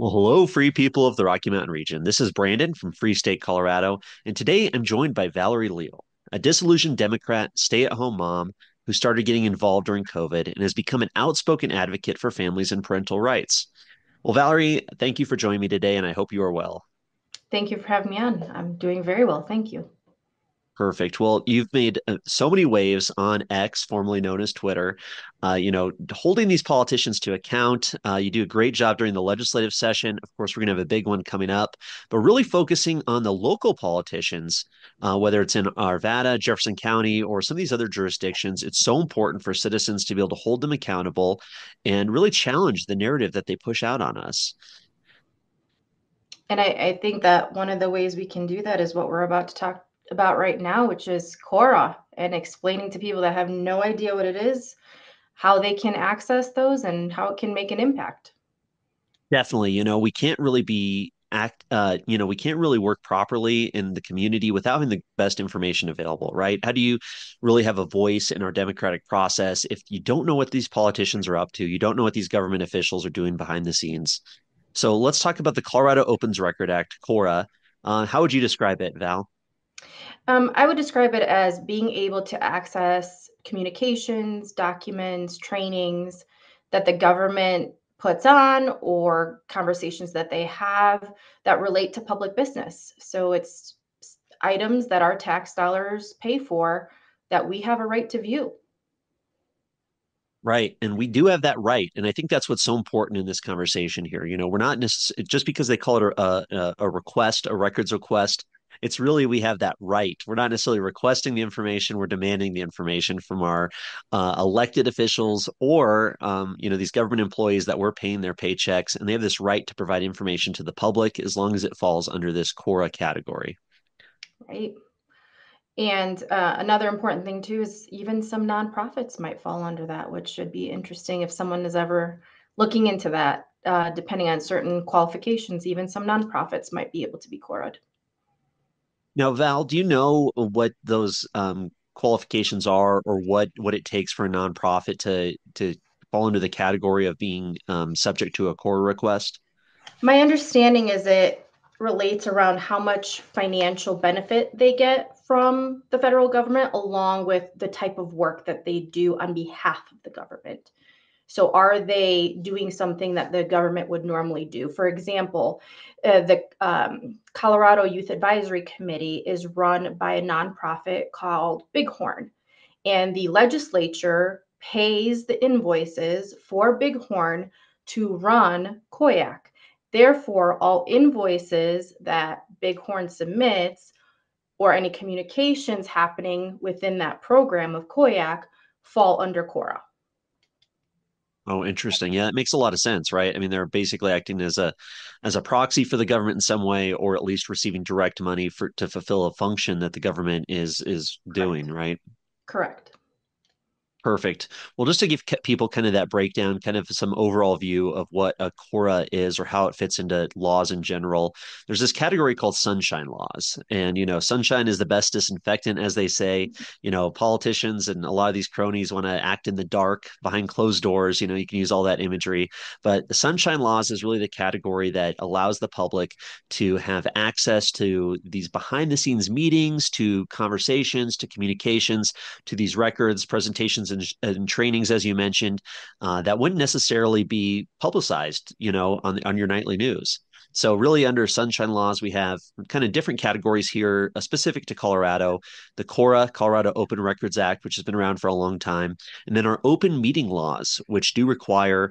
Well, hello, free people of the Rocky Mountain region. This is Brandon from Free State, Colorado, and today I'm joined by Valerie Leal, a disillusioned Democrat, stay-at-home mom who started getting involved during COVID and has become an outspoken advocate for families and parental rights. Well, Valerie, thank you for joining me today, and I hope you are well. Thank you for having me on. I'm doing very well, thank you. Perfect. Well, you've made so many waves on X, formerly known as Twitter, holding these politicians to account. You do a great job during the legislative session. Of course, we're going to have a big one coming up, but really focusing on the local politicians, whether it's in Arvada, Jefferson County, or some of these other jurisdictions. It's so important for citizens to be able to hold them accountable and really challenge the narrative that they push out on us. And I think that one of the ways we can do that is what we're about to talk about right now, which is CORA and explaining to people that have no idea what it is, how they can access those and how it can make an impact. Definitely, we can't really we can't really work properly in the community without having the best information available, right? How do you really have a voice in our democratic process if you don't know what these politicians are up to? You don't know what these government officials are doing behind the scenes. So let's talk about the Colorado Opens Record Act, CORA. How would you describe it, Val? I would describe it as being able to access communications, documents, trainings that the government puts on or conversations that they have that relate to public business. So it's items that our tax dollars pay for that we have a right to view. Right. And we do have that right. And I think that's what's so important in this conversation here. We're not necessarily just because they call it a request, a records request. It's really we have that right. We're not necessarily requesting the information. We're demanding the information from our elected officials or, these government employees that we're paying their paychecks. And they have this right to provide information to the public as long as it falls under this CORA category. Right. And another important thing too is even some nonprofits might fall under that, which should be interesting if someone is ever looking into that. Depending on certain qualifications, even some nonprofits might be able to be QORA'd. Now, Val, do you know what those qualifications are, or what it takes for a nonprofit to fall into the category of being subject to a core request? My understanding is it relates around how much financial benefit they get from the federal government, along with the type of work that they do on behalf of the government. So, are they doing something that the government would normally do? For example, the Colorado Youth Advisory Committee is run by a nonprofit called Bighorn, and the legislature pays the invoices for Bighorn to run COYAC. Therefore, all invoices that Bighorn submits or any communications happening within that program of COYAC fall under CORA. Oh, interesting. Yeah, it makes a lot of sense, right? I mean, they're basically acting as a proxy for the government in some way, or at least receiving direct money for to fulfill a function that the government is doing, Correct. right? Correct. Perfect. Well, just to give people kind of that breakdown, kind of some overall view of what a CORA is or how it fits into laws in general, there's this category called sunshine laws. And, sunshine is the best disinfectant, as they say. Politicians and a lot of these cronies want to act in the dark behind closed doors. You can use all that imagery. But the sunshine laws is really the category that allows the public to have access to these behind the scenes meetings, to conversations, to communications, to these records, presentations, and trainings, as you mentioned, that wouldn't necessarily be publicized, on your nightly news. So, really, under sunshine laws, we have kind of different categories here, specific to Colorado: the CORA, Colorado Open Records Act, which has been around for a long time, and then our open meeting laws, which do require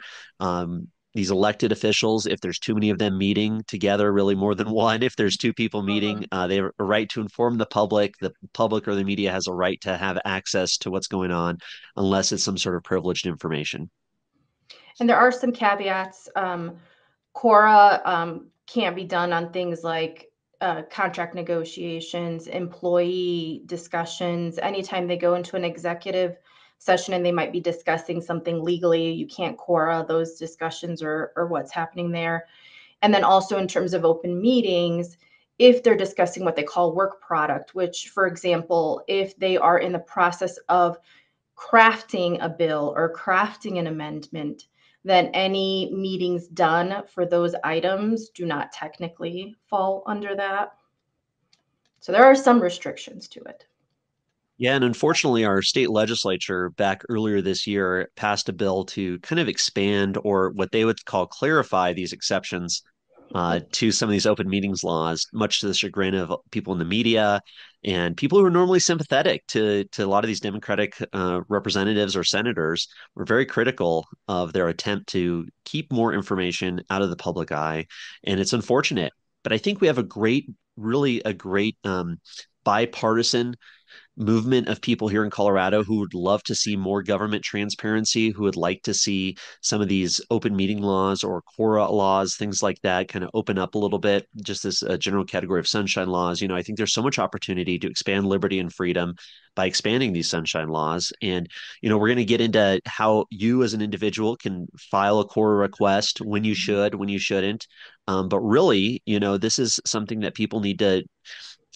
these elected officials, if there's too many of them meeting together, really more than one, if there's two people meeting, Mhm. they have a right to inform the public. The public or the media has a right to have access to what's going on, unless it's some sort of privileged information. And there are some caveats. CORA can't be done on things like contract negotiations, employee discussions. Anytime they go into an executive session and they might be discussing something legally, you can't CORA those discussions or what's happening there. And then also in terms of open meetings, if they're discussing what they call work product, which, for example, if they are in the process of crafting a bill or crafting an amendment, then any meetings done for those items do not technically fall under that. So there are some restrictions to it. Yeah, and unfortunately, our state legislature back earlier this year passed a bill to kind of expand or what they would call clarify these exceptions to some of these open meetings laws, much to the chagrin of people in the media and people who are normally sympathetic to a lot of these Democratic representatives or senators were very critical of their attempt to keep more information out of the public eye. And it's unfortunate. But I think we have a great, really a great bipartisan movement of people here in Colorado who would love to see more government transparency, who would like to see some of these open meeting laws or CORA laws, things like that, kind of open up a little bit. Just this general category of sunshine laws. I think there's so much opportunity to expand liberty and freedom by expanding these sunshine laws. And, we're going to get into how you as an individual can file a CORA request, when you should, when you shouldn't. But really, this is something that people need to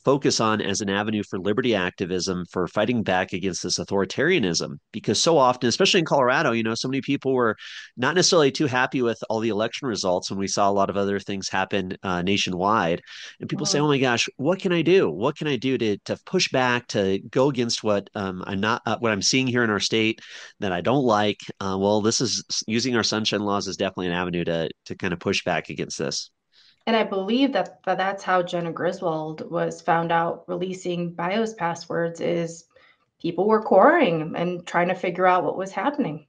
focus on as an avenue for liberty activism, for fighting back against this authoritarianism. Because so often, especially in Colorado, so many people were not necessarily too happy with all the election results when we saw a lot of other things happen nationwide. And people say, oh Mhm. my gosh, what can I do? What can I do to push back, to go against what what I'm seeing here in our state that I don't like? Well, this is using our sunshine laws is definitely an avenue to kind of push back against this. And I believe that's how Jenna Griswold was found out releasing BIOS passwords is people were quarrying and trying to figure out what was happening.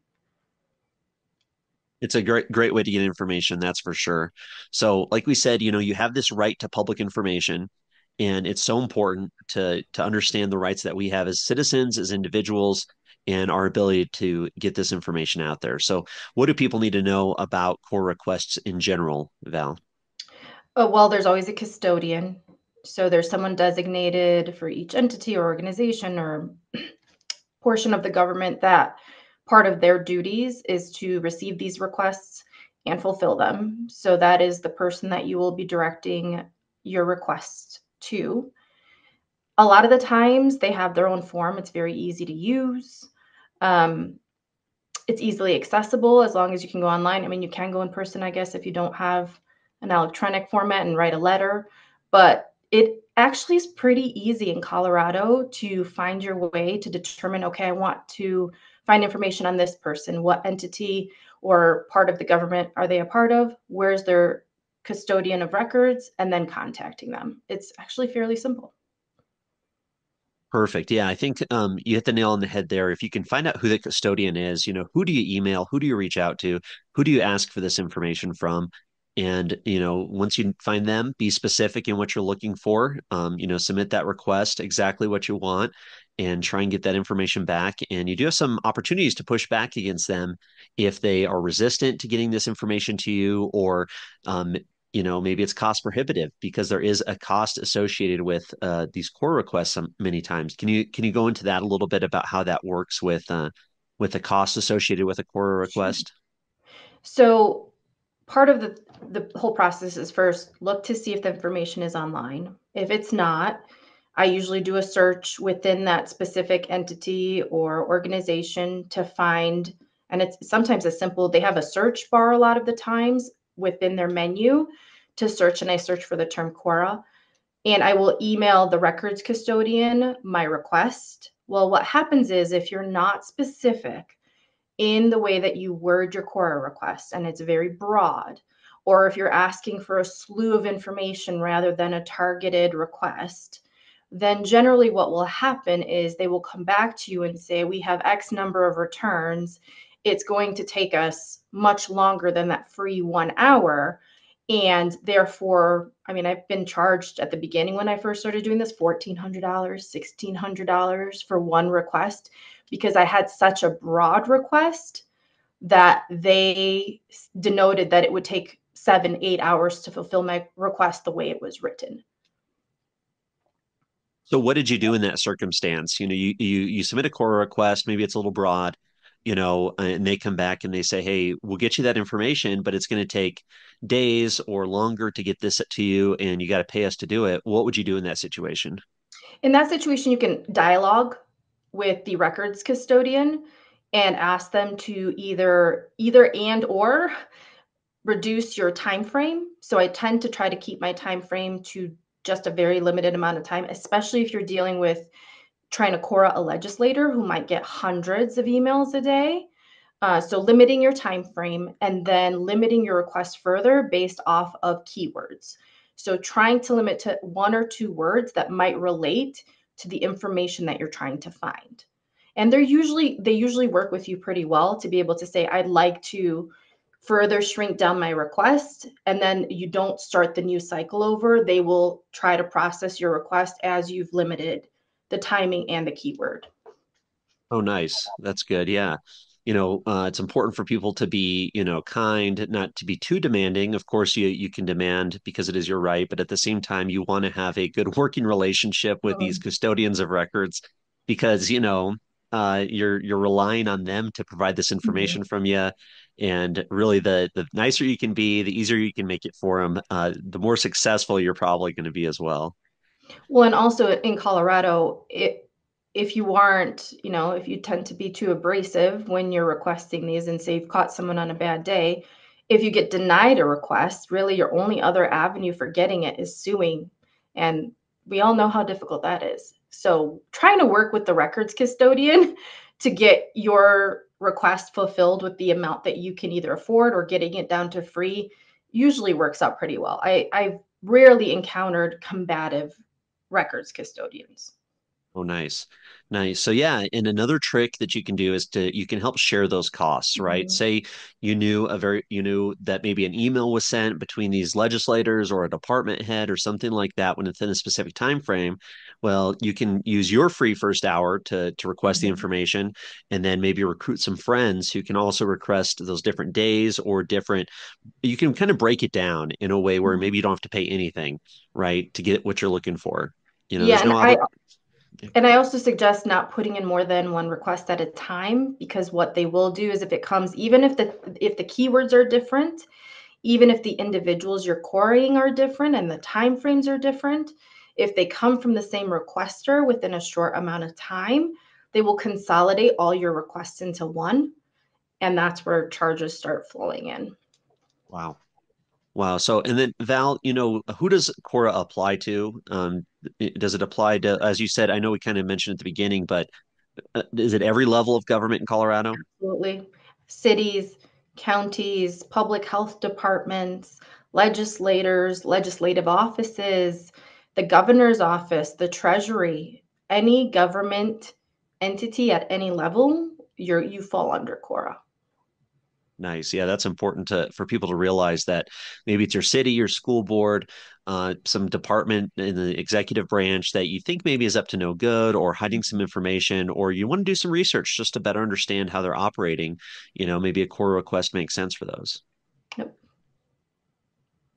It's a great way to get information, that's for sure. So, like we said, you have this right to public information, and it's so important to understand the rights that we have as citizens, as individuals, and our ability to get this information out there. So, what do people need to know about core requests in general, Val? Oh, well, there's always a custodian. So there's someone designated for each entity or organization or portion of the government that part of their duties is to receive these requests and fulfill them. So that is the person that you will be directing your requests to. A lot of the times they have their own form. It's very easy to use. Um, it's easily accessible as long as you can go online. I mean, you can go in person, I guess, if you don't have an electronic format and write a letter, but it actually is pretty easy in Colorado to find your way to determine, okay, I want to find information on this person. What entity or part of the government are they a part of? Where's their custodian of records? And then contacting them. It's actually fairly simple. Perfect. Yeah, I think you hit the nail on the head there. If you can find out who the custodian is, who do you email? Who do you reach out to? Who do you ask for this information from? And, once you find them, be specific in what you're looking for. Submit that request, exactly what you want, and try and get that information back. And you do have some opportunities to push back against them if they are resistant to getting this information to you, or um, maybe it's cost prohibitive because there is a cost associated with these core requests many times. Can you go into that a little bit about how that works with the cost associated with a core request? So part of the whole process is first look to see if the information is online. If it's not, I usually do a search within that specific entity or organization to find, and it's sometimes as simple, they have a search bar a lot of the times within their menu to search, and I search for the term Quora, and I will email the records custodian my request. Well, what happens is if you're not specific in the way that you word your CORA request, and it's very broad, or if you're asking for a slew of information rather than a targeted request, then generally what will happen is they will come back to you and say, we have X number of returns. It's going to take us much longer than that free 1 hour. And therefore, I mean, I've been charged at the beginning when I first started doing this $1,400, $1,600 for one request because I had such a broad request that they denoted that it would take 7, 8 hours to fulfill my request the way it was written. So what did you do in that circumstance? You submit a core request, maybe it's a little broad, and they come back and they say, "Hey, we'll get you that information, but it's going to take days or longer to get this to you, and you got to pay us to do it." What would you do in that situation? In that situation, you can dialogue with the records custodian and ask them to either and or reduce your time frame. So I tend to try to keep my time frame to just a very limited amount of time, especially if you're dealing with trying to CORA a legislator who might get hundreds of emails a day. So limiting your time frame and then limiting your request further based off of keywords. So trying to limit to 1 or 2 words that might relate to the information that you're trying to find. And they usually work with you pretty well to be able to say, I'd like to further shrink down my request, and then you don't start the new cycle over. They will try to process your request as you've limited the timing and the keyword. Oh, nice. That's good. Yeah. It's important for people to be, kind, not to be too demanding. Of course, you can demand because it is your right, but at the same time, you want to have a good working relationship with these Mhm. custodians of records because, you're relying on them to provide this Mhm. information from you. And really, the nicer you can be, the easier you can make it for them, the more successful you're probably going to be as well. Well, and also in Colorado, if you aren't, if you tend to be too abrasive when you're requesting these and say you've caught someone on a bad day, if you get denied a request, really your only other avenue for getting it is suing. And we all know how difficult that is. So trying to work with the records custodian to get your request fulfilled with the amount that you can either afford or getting it down to free usually works out pretty well. I've rarely encountered combative records custodians. Oh, nice. Nice. So yeah, and another trick that you can do is you can help share those costs, right? Mhm, Say you knew that maybe an email was sent between these legislators or a department head or something like that when it's in a specific time frame. Well, you can use your free first hour to request the mhm, information and then maybe recruit some friends who can also request those different days or different you can kind of break it down in a way where mhm. maybe you don't have to pay anything, right, to get what you're looking for. Yeah, There's and no I obli and I also suggest not putting in more than one request at a time, because what they will do is if it comes, even if the keywords are different, even if the individuals you're querying are different and the timeframes are different, if they come from the same requester within a short amount of time, they will consolidate all your requests into one, and that's where charges start flowing in. Wow. Wow. So, and then Val, who does CORA apply to? Does it apply to, as you said, I know we kind of mentioned at the beginning, but is it every level of government in Colorado? Absolutely. Cities, counties, public health departments, legislators, legislative offices, the governor's office, the treasury, any government entity at any level, you fall under CORA. Nice. Yeah, that's important for people to realize that maybe it's your city, your school board, some department in the executive branch that you think maybe is up to no good or hiding some information, or you want to do some research just to better understand how they're operating. Maybe a CORA request makes sense for those. Yep.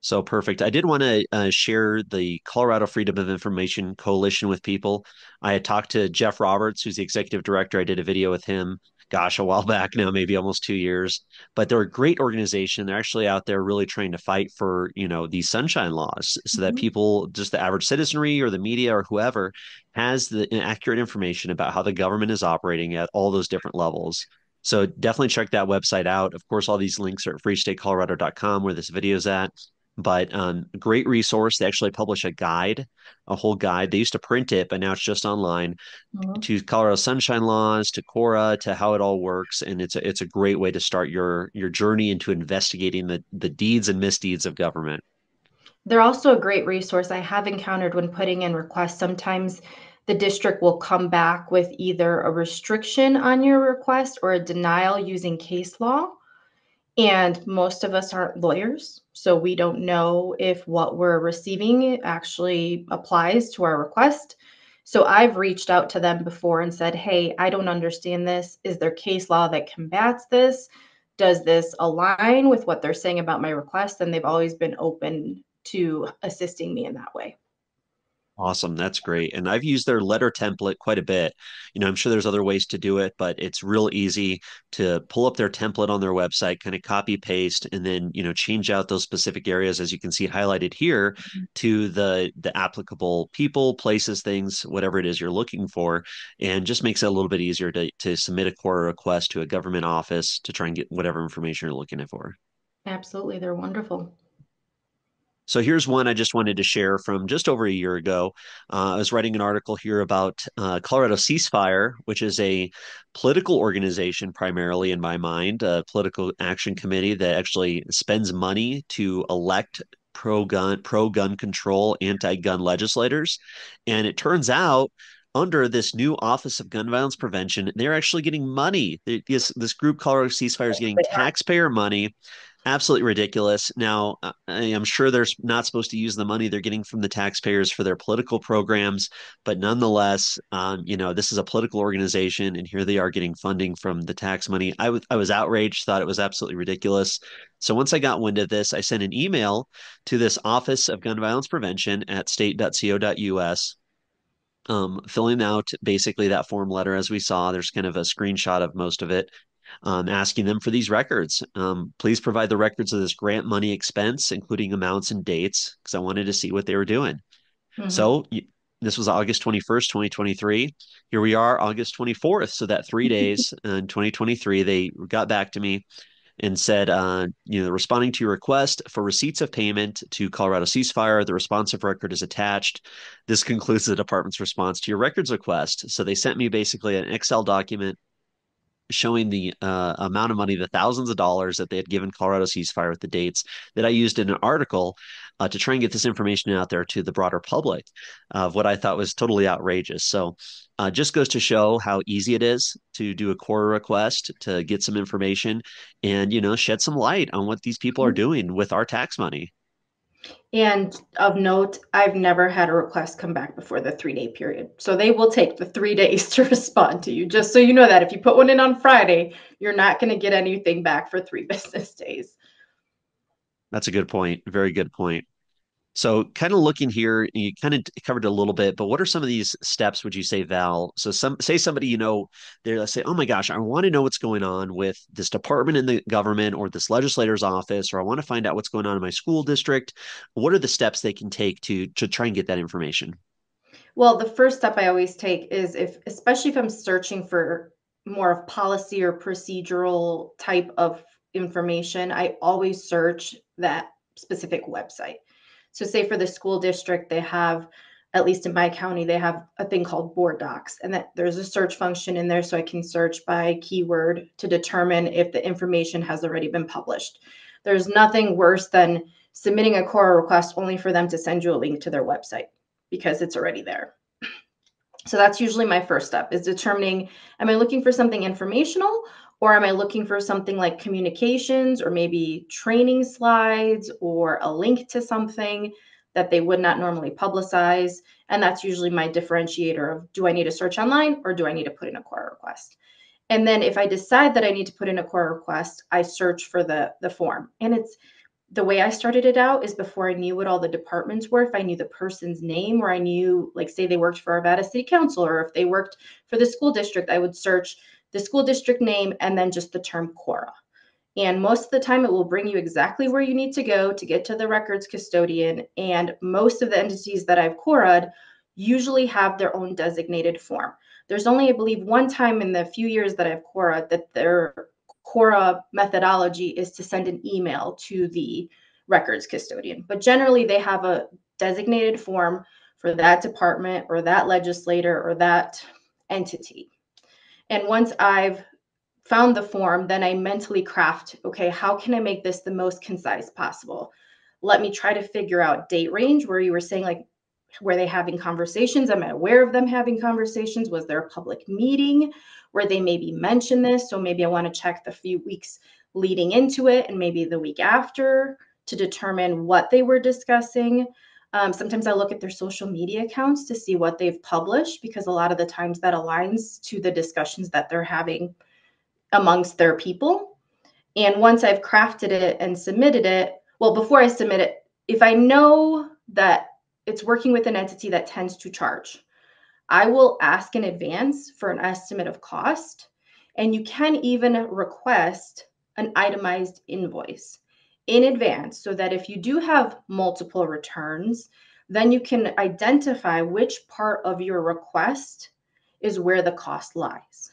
So perfect. I did want to share the Colorado Freedom of Information Coalition with people. I had talked to Jeff Roberts, who's the executive director. I did a video with him, gosh, a while back now, maybe almost 2 years. But they're a great organization. They're actually out there really trying to fight for, these sunshine laws so that Mhm. people, just the average citizenry or the media or whoever, has the accurate information about how the government is operating at all those different levels. So definitely check that website out. Of course, all these links are at freestatecolorado.com where this video is at. But great resource. They actually publish a guide, a whole guide. They used to print it, but now it's just online Mhm. to Colorado sunshine laws, to CORA, to how it all works. And it's a great way to start your journey into investigating the deeds and misdeeds of government. They're also a great resource. I have encountered when putting in requests, sometimes the district will come back with either a restriction on your request or a denial using case law. And most of us aren't lawyers, so we don't know if what we're receiving actually applies to our request. So I've reached out to them before and said, hey, I don't understand this. Is there case law that combats this? Does this align with what they're saying about my request? And they've always been open to assisting me in that way. Awesome. That's great. And I've used their letter template quite a bit. I'm sure there's other ways to do it, but it's real easy to pull up their template on their website, kind of copy paste, and then, change out those specific areas, as you can see highlighted here, to the applicable people, places, things, whatever it is you're looking for, and just makes it a little bit easier to submit a CORA request to a government office to try and get whatever information you're looking for. Absolutely, they're wonderful. So here's one I just wanted to share from just over a year ago. I was writing an article here about Colorado Ceasefire, which is a political organization, primarily in my mind, a political action committee that actually spends money to elect pro gun control, anti-gun legislators. And it turns out, under this new Office of Gun Violence Prevention, they're actually getting money. This group, Colorado Ceasefire, is getting taxpayer money. Absolutely ridiculous. Now, I am sure they're not supposed to use the money they're getting from the taxpayers for their political programs, but nonetheless, this is a political organization, and here they are getting funding from the tax money. I was outraged, thought it was absolutely ridiculous. So once I got wind of this, I sent an email to this Office of Gun Violence Prevention at state.co.us, filling out basically that form letter as we saw. There's kind of a screenshot of most of it, asking them for these records. Please provide the records of this grant money expense, including amounts and dates, because I wanted to see what they were doing. Hmm. So this was August 21st, 2023. Here we are, August 24th. So that 3 days in 2023, they got back to me and said, responding to your request for receipts of payment to Colorado Ceasefire, the responsive record is attached. This concludes the department's response to your records request. So they sent me basically an Excel document showing the amount of money, the thousands of dollars that they had given Colorado Ceasefire with the dates that I used in an article to try and get this information out there to the broader public of what I thought was totally outrageous. So just goes to show how easy it is to do a CORA request to get some information and, shed some light on what these people are doing with our tax money. And of note, I've never had a request come back before the 3 day period. So they will take the 3 days to respond to you. Just so you know that if you put one in on Friday, you're not going to get anything back for 3 business days. That's a good point. Very good point. So, kind of looking here, you kind of covered it a little bit, but what are some of these steps, would you say, Val? So, say somebody, they'll say, "Oh my gosh, I want to know what's going on with this department in the government or this legislator's office, or I want to find out what's going on in my school district." What are the steps they can take to try and get that information? Well, the first step I always take is especially if I'm searching for more of policy or procedural type of information, I always search that specific website. So, say for the school district, they have, at least in my county, they have a thing called board docs, and that there's a search function in there so I can search by keyword to determine if the information has already been published. There's nothing worse than submitting a CORA request only for them to send you a link to their website because it's already there. So that's usually my first step, is determining, am I looking for something informational, or am I looking for something like communications or maybe training slides or a link to something that they would not normally publicize? And that's usually my differentiator of, do I need to search online or do I need to put in a CORA request? And then if I decide that I need to put in a CORA request, I search for the form. And it's, the way I started it out is before I knew what all the departments were. If I knew the person's name, or I knew, like, say they worked for Arvada City Council, or if they worked for the school district, I would search the school district name and then just the term CORA. And most of the time, it will bring you exactly where you need to go to get to the records custodian. And most of the entities that I've CORA'd usually have their own designated form. There's only, I believe, one time in the few years that I've CORA'd that their CORA methodology is to send an email to the records custodian. But generally, they have a designated form for that department or that legislator or that entity. And once I've found the form, then I mentally craft, okay, how can I make this the most concise possible? Let me try to figure out date range, where you were saying, like, were they having conversations? Am I aware of them having conversations? Was there a public meeting where they maybe mentioned this? So maybe I want to check the few weeks leading into it and maybe the week after to determine what they were discussing. Sometimes I look at their social media accounts to see what they've published, because a lot of the times that aligns to the discussions that they're having amongst their people. And once I've crafted it and submitted it, well, before I submit it, if I know that it's working with an entity that tends to charge. I will ask in advance for an estimate of cost, and you can even request an itemized invoice in advance so that if you do have multiple returns, then you can identify which part of your request is where the cost lies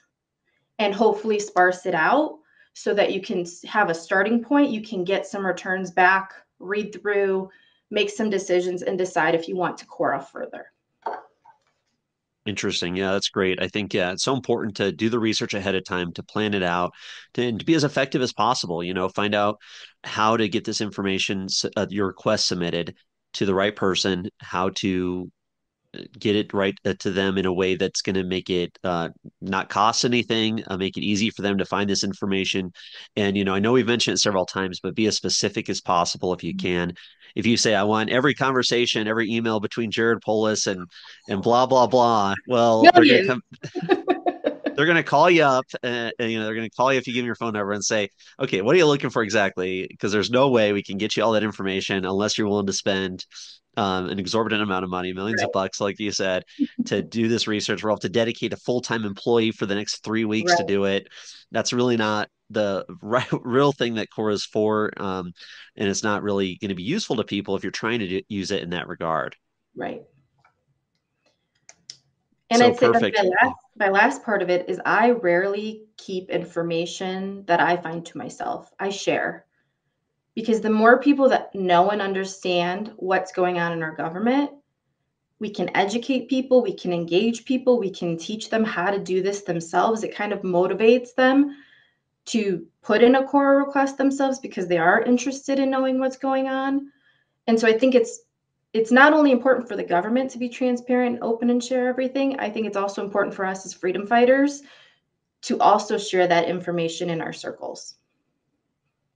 and hopefully sparse it out so that you can have a starting point. You can get some returns back, read through, make some decisions, and decide if you want to CORA further. Interesting. Yeah, that's great. I think, yeah, it's so important to do the research ahead of time, to plan it out, and to be as effective as possible. Find out how to get this information, your request submitted to the right person, how to get it right to them in a way that's going to make it not cost anything, make it easy for them to find this information. And, I know we've mentioned it several times, but be as specific as possible if you can. If you say, I want every conversation, every email between Jared Polis and blah, blah, blah, well, they're going to Millions. come, they're going to call you up and they're going to call you if you give them your phone number and say, okay, what are you looking for exactly? Because there's no way we can get you all that information unless you're willing to spend an exorbitant amount of money, millions of Right, bucks, like you said, to do this research. We'll have to dedicate a full-time employee for the next 3 weeks to right, do it. That's really not the real thing that CORA is for. And it's not really going to be useful to people if you're trying to use it in that regard. right. And So I'd say that perfect. my last part of it is I rarely keep information that I find to myself. I share because the more people that know and understand what's going on in our government, we can educate people, we can engage people, we can teach them how to do this themselves. It kind of motivates them to put in a CORA request themselves because they are interested in knowing what's going on. And so I think it's not only important for the government to be transparent and open and share everything. I think it's also important for us as freedom fighters to also share that information in our circles.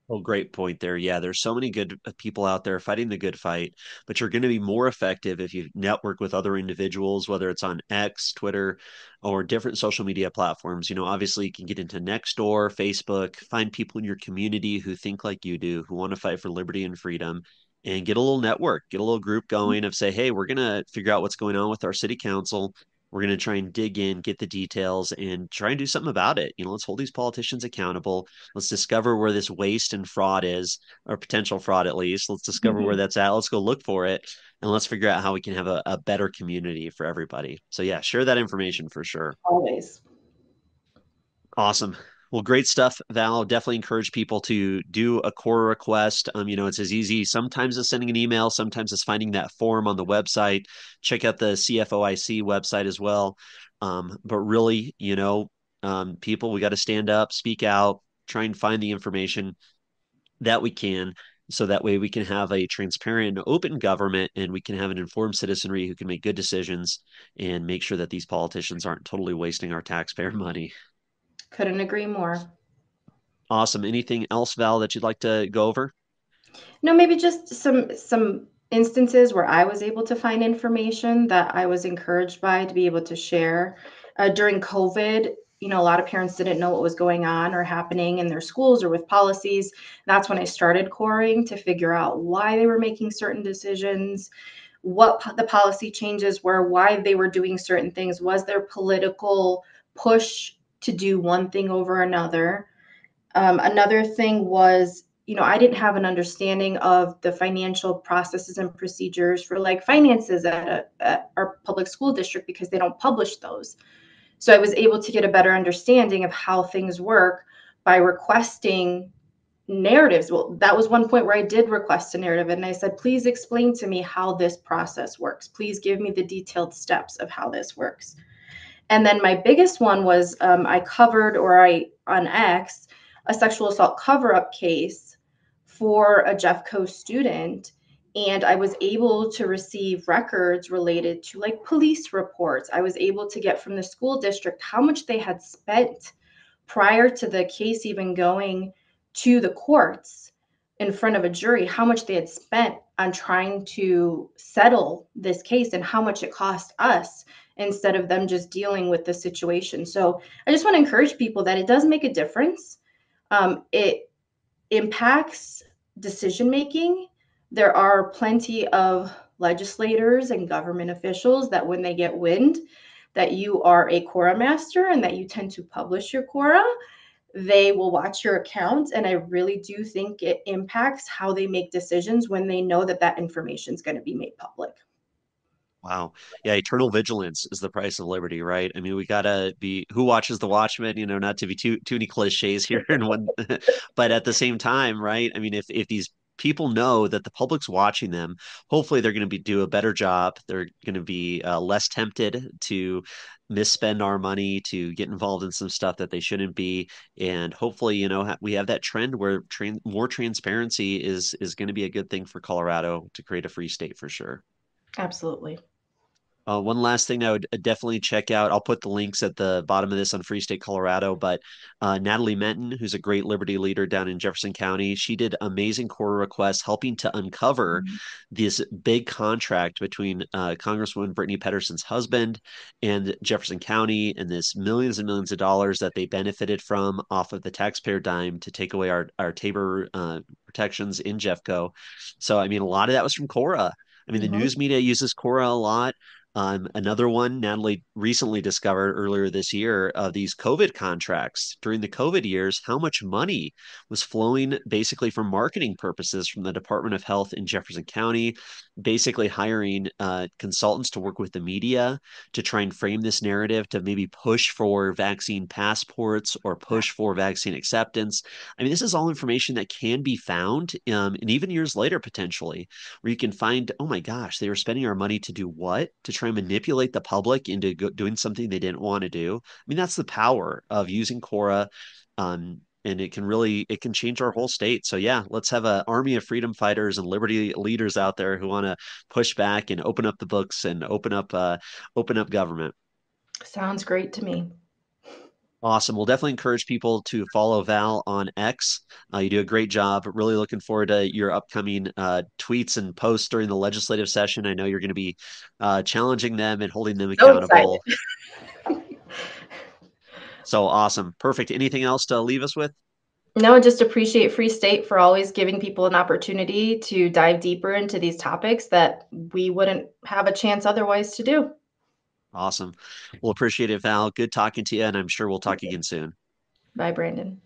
Oh, great point there. Yeah, there's so many good people out there fighting the good fight, but you're going to be more effective if you network with other individuals, whether it's on X, Twitter, or different social media platforms. Obviously you can get into Nextdoor, Facebook, find people in your community who think like you do, who want to fight for liberty and freedom, and get a little network, get a little group going of say, hey, we're going to figure out what's going on with our city council. We're going to try and dig in, get the details, and try and do something about it. Let's hold these politicians accountable. Let's discover where this waste and fraud is, or potential fraud at least. Let's discover where that's at. Let's go look for it. And let's figure out how we can have a better community for everybody. So, yeah, share that information for sure. Always. Awesome. Well, great stuff, Val. Definitely encourage people to do a core request. It's as easy sometimes as sending an email, sometimes as finding that form on the website. Check out the CFOIC website as well. But really, people, we got to stand up, speak out, try and find the information that we can. So that way we can have a transparent and open government and we can have an informed citizenry who can make good decisions and make sure that these politicians aren't totally wasting our taxpayer money. Couldn't agree more. Awesome. Anything else, Val, that you'd like to go over? No, maybe just some instances where I was able to find information that I was encouraged by to be able to share. During COVID, a lot of parents didn't know what was going on or happening in their schools or with policies. That's when I started coring to figure out why they were making certain decisions, what the policy changes were, why they were doing certain things. Was there political push to do one thing over another? Another thing was, I didn't have an understanding of the financial processes and procedures for like finances at our public school district because they don't publish those. So I was able to get a better understanding of how things work by requesting narratives. Well, that was one point where I did request a narrative and I said, please explain to me how this process works. Please give me the detailed steps of how this works. And then my biggest one was I covered, or I on X, a sexual assault cover up case for a Jeffco student. And I was able to receive records related to like police reports. I was able to get from the school district how much they had spent prior to the case even going to the courts in front of a jury, how much they had spent on trying to settle this case and how much it cost us instead of them just dealing with the situation. So I just want to encourage people that it does make a difference. It impacts decision making. There are plenty of legislators and government officials that when they get wind that you are a CORA master and that you tend to publish your CORA, they will watch your account. And I really do think it impacts how they make decisions when they know that that information is going to be made public. Wow. Yeah, eternal vigilance is the price of liberty, right? I mean, we gotta be who watches the Watchmen, not to be too many cliches here in one, but at the same time, right? I mean, if these people know that the public's watching them, hopefully they're going to be do a better job. They're going to be less tempted to misspend our money, to get involved in some stuff that they shouldn't be, and hopefully, we have that trend where more transparency is going to be a good thing for Colorado to create a free state for sure. Absolutely. One last thing I would definitely check out. I'll put the links at the bottom of this on Free State, Colorado. But Natalie Menton, who's a great Liberty leader down in Jefferson County, she did amazing core requests helping to uncover this big contract between Congresswoman Brittany Pedersen's husband and Jefferson County, and this millions and millions of dollars that they benefited from off of the taxpayer dime to take away our Tabor protections in Jeffco. So, I mean, a lot of that was from CORA. I mean, the Mm-hmm. news media uses CORA a lot. Another one Natalie recently discovered earlier this year of these COVID contracts during the COVID years, how much money was flowing basically for marketing purposes from the Department of Health in Jefferson County, basically hiring consultants to work with the media to try and frame this narrative to maybe push for vaccine passports or push for vaccine acceptance. I mean, this is all information that can be found, and even years later, potentially where you can find, oh my gosh, they were spending our money to do what? To try and manipulate the public into doing something they didn't want to do. I mean, that's the power of using CORA. And it can change our whole state. So yeah, let's have an army of freedom fighters and liberty leaders out there who want to push back and open up the books and open up government. Sounds great to me. Awesome. We'll definitely encourage people to follow Val on X. You do a great job. Really looking forward to your upcoming tweets and posts during the legislative session. I know you're going to be challenging them and holding them So excited. accountable. So awesome. Perfect. Anything else to leave us with? No, just appreciate Free State for always giving people an opportunity to dive deeper into these topics that we wouldn't have a chance otherwise to do. Awesome. We'll appreciate it, Val. Good talking to you, and I'm sure we'll talk again soon. Bye, Brandon.